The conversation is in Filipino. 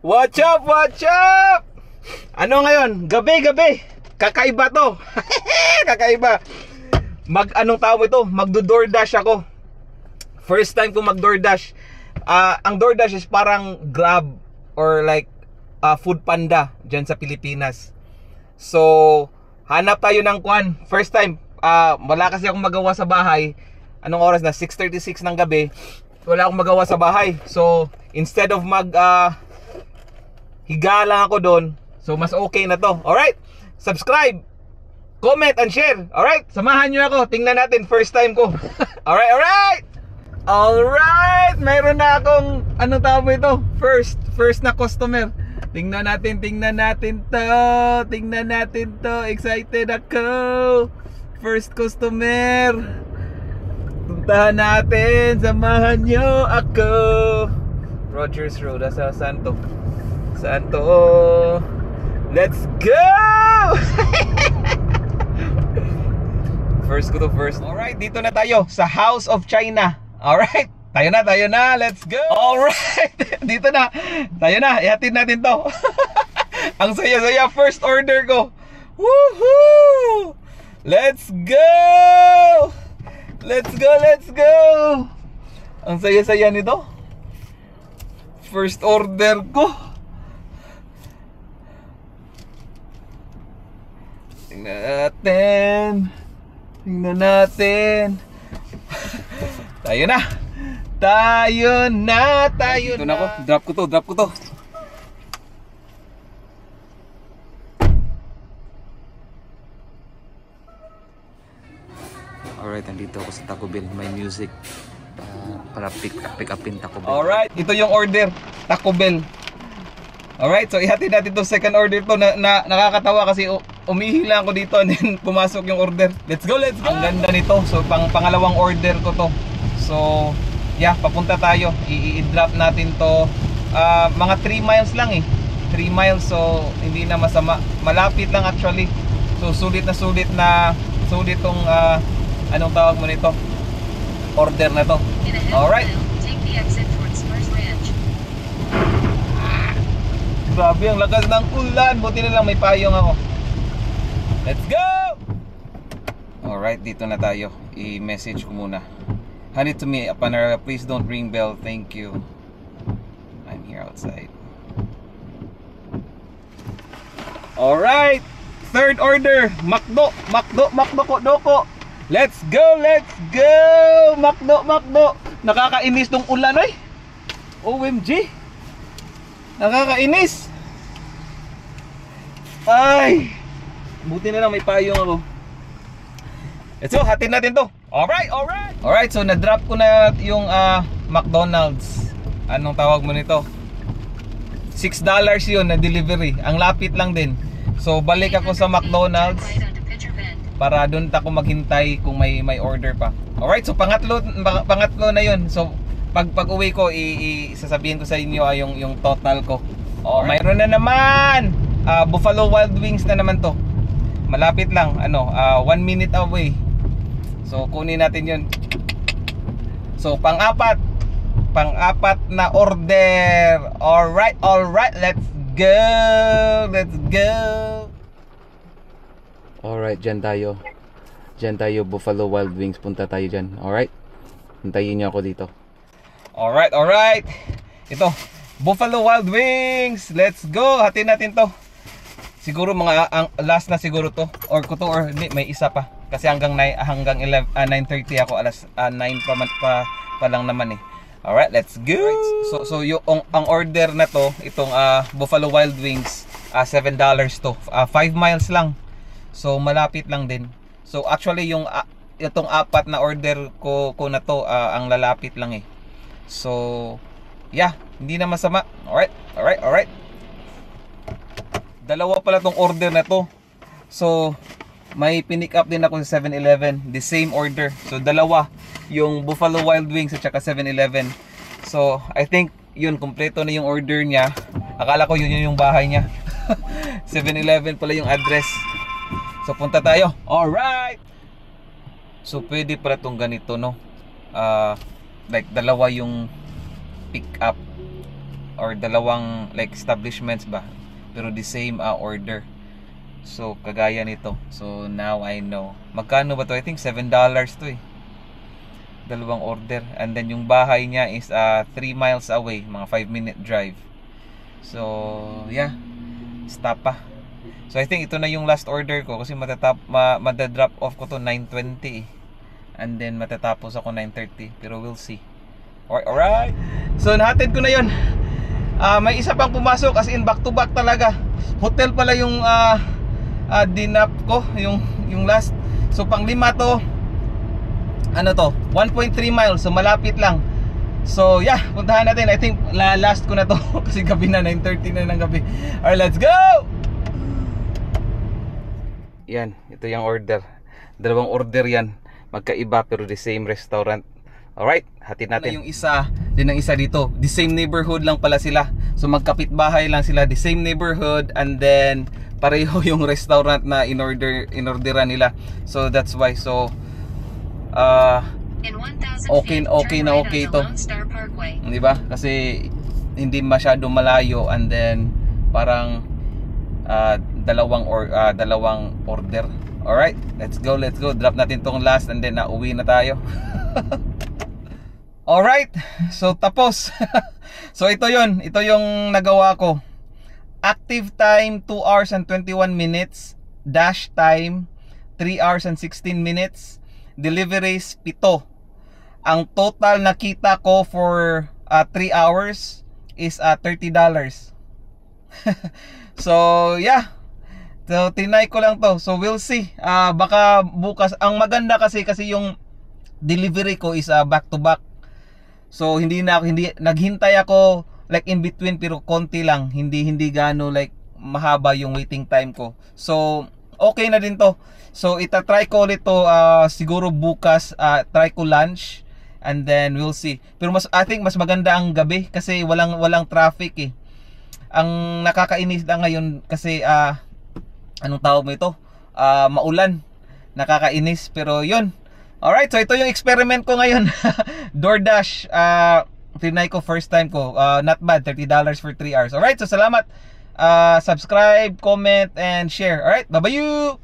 What's up? What's up? Ano ngayon? Gabi. Kakaiba to. Kakaiba. Anong tawag ito? Magdo-DoorDash ako. First time ko mag-DoorDash. Ang DoorDash is parang Grab or like Food Panda dyan sa Pilipinas. So, hanap tayo ng kwan. First time. Wala kasi akong magawa sa bahay. Anong oras na? 6:36 ng gabi. Wala akong magawa sa bahay. So, instead of higa lang ako doon. So, mas okay na to. Alright? Subscribe, comment, and share. Alright? Samahan nyo ako. Tingnan natin. First time ko. Alright! Mayroon na akong, anong tawag mo ito? First na customer. Tingnan natin to. Excited ako. First customer. Puntahan natin. Samahan nyo ako. Rogers Road. Saan to? Let's go! First ko to first. Alright, dito na tayo sa House of China. Alright, tayo na. Let's go! Alright, dito na. Tayo na, ihatid natin to. Ang saya-saya, first order ko. Woohoo! Let's go! Let's go! Ang saya-saya nito. First order ko. Tingnan natin. Tayo na. Ito na ako. Drop ko to. Alright, nandito ako sa Taco Bell. May music para pick upin Taco Bell. Alright, ito yung order. Taco Bell. Alright, so ihatid natin itong second order to na nakakatawa kasi umihi lang ako dito and then pumasok yung order. Let's go! Ang ganda nito. So pangalawang order ko to. So yeah, papunta tayo. I-drop natin to. Mga 3 miles lang eh. 3 miles, so hindi na masama. Malapit lang actually. So sulit tong anong tawag mo nito? Order na to. Alright. Grabe, ang lakas ng ulan. Buti na lang may payong ako. Let's go! Alright, dito na tayo. I-message ko muna. Hand it to me upon arrival. Please don't ring bell. Thank you. I'm here outside. Alright! Third order. Makdo ko. Let's go! Makdo. Nakakainis tong ulan ay. OMG. Nakakainis. Ay, buti na lang may payong ako. Let's go, hatid natin to. Alright, so na-drop ko na yung McDonald's. Anong tawag mo nito? $6 yun na delivery. Ang lapit lang din. So balik ako sa McDonald's para doon ako maghintay kung may order pa. Alright, so pangatlo na yun. So pag uwi ko, sasabihin ko sa inyo yung total ko. Mayroon na naman. Buffalo Wild Wings na naman to. Malapit lang, 1 minute away. So kunin natin yun. So pang-apat na order. Alright, let's go. Alright, dyan tayo Buffalo Wild Wings. Punta tayo dyan. Alright, hintayin nyo ako dito. Alright. Ito, Buffalo Wild Wings. Let's go. Hatiin natin to. Siguro ang last na siguro to. Or hindi, may isa pa. Kasi hanggang 9:30 ako. Alas 9 pa lang naman eh. Alright, let's go. So ang order na to, itong Buffalo Wild Wings, $7 to. 5 miles lang. So malapit lang din. So actually itong apat na order ko na to, ang lalapit lang eh. So, yeah, hindi na masama. Alright. Dalawa pala tong order na to. So, may pinick up din ako sa 7-Eleven. The same order. So, dalawa. Yung Buffalo Wild Wings at saka 7-Eleven. So, I think yun, kompleto na yung order niya. Akala ko yun yung bahay niya. 7-Eleven pala yung address. So, punta tayo. Alright! So, pwede pala tong ganito, no? Like dalawa yung pick up. or dalawang like establishments ba, pero the same order. So kagaya nito. So now I know. Magkano ba to? I think $7 to eh. Dalawang order. And then yung bahay niya is 3 miles away, mga 5-minute drive. So yeah, stop pa. So I think ito na yung last order ko kasi madadrop off ko to 9:20 eh. And then matatapos ako 9:30, pero we'll see. Alright. So nahatid ko na yun. May isa pang pumasok, as in back to back talaga. Hotel pala yung dinap ko, yung last. So pang 5 to. Ano to? 1.3 miles, so malapit lang. So yeah, puntahan natin. I think last ko na to kasi gabi na, 9:30 na ng gabi. Alright, let's go! Yan, ito yung order. Dalawang order yan. Magkaiba pero the same restaurant. Alright, hatid natin. Yung isa, din ang isa dito. The same neighborhood lang pala sila. So magkapit-bahay lang sila, the same neighborhood, and then pareho yung restaurant na inorderan nila. So that's why. So okay ito. Di ba? Kasi hindi masyado malayo, and then parang dalawang order. Alright, let's go. Drop natin tong last and then nauwi na tayo. Alright, so tapos. So ito yon, ito yung nagawa ko. Active time 2 hours and 21 minutes. Dash time 3 hours and 16 minutes. Deliveries 7. Ang total nakita ko for 3 hours is $30. So yeah, so tinay ko lang to. So we'll see. Baka bukas. Ang maganda kasi yung delivery ko is back to back. So hindi naghintay ako like in between, pero konti lang. Hindi gaano like mahaba yung waiting time ko. So okay na din to. So ita-try ko ulit to siguro bukas, try ko lunch, and then we'll see. Pero I think mas maganda ang gabi kasi walang traffic eh. Ang nakakainis lang ngayon kasi anong tawag mo ito? Maulan. Nakakainis, pero yun. Alright, so ito yung experiment ko ngayon. DoorDash, trinay ko first time ko. Not bad, $30 for 3 hours. Alright, so salamat. Subscribe, comment, and share. Alright, bye-bye you!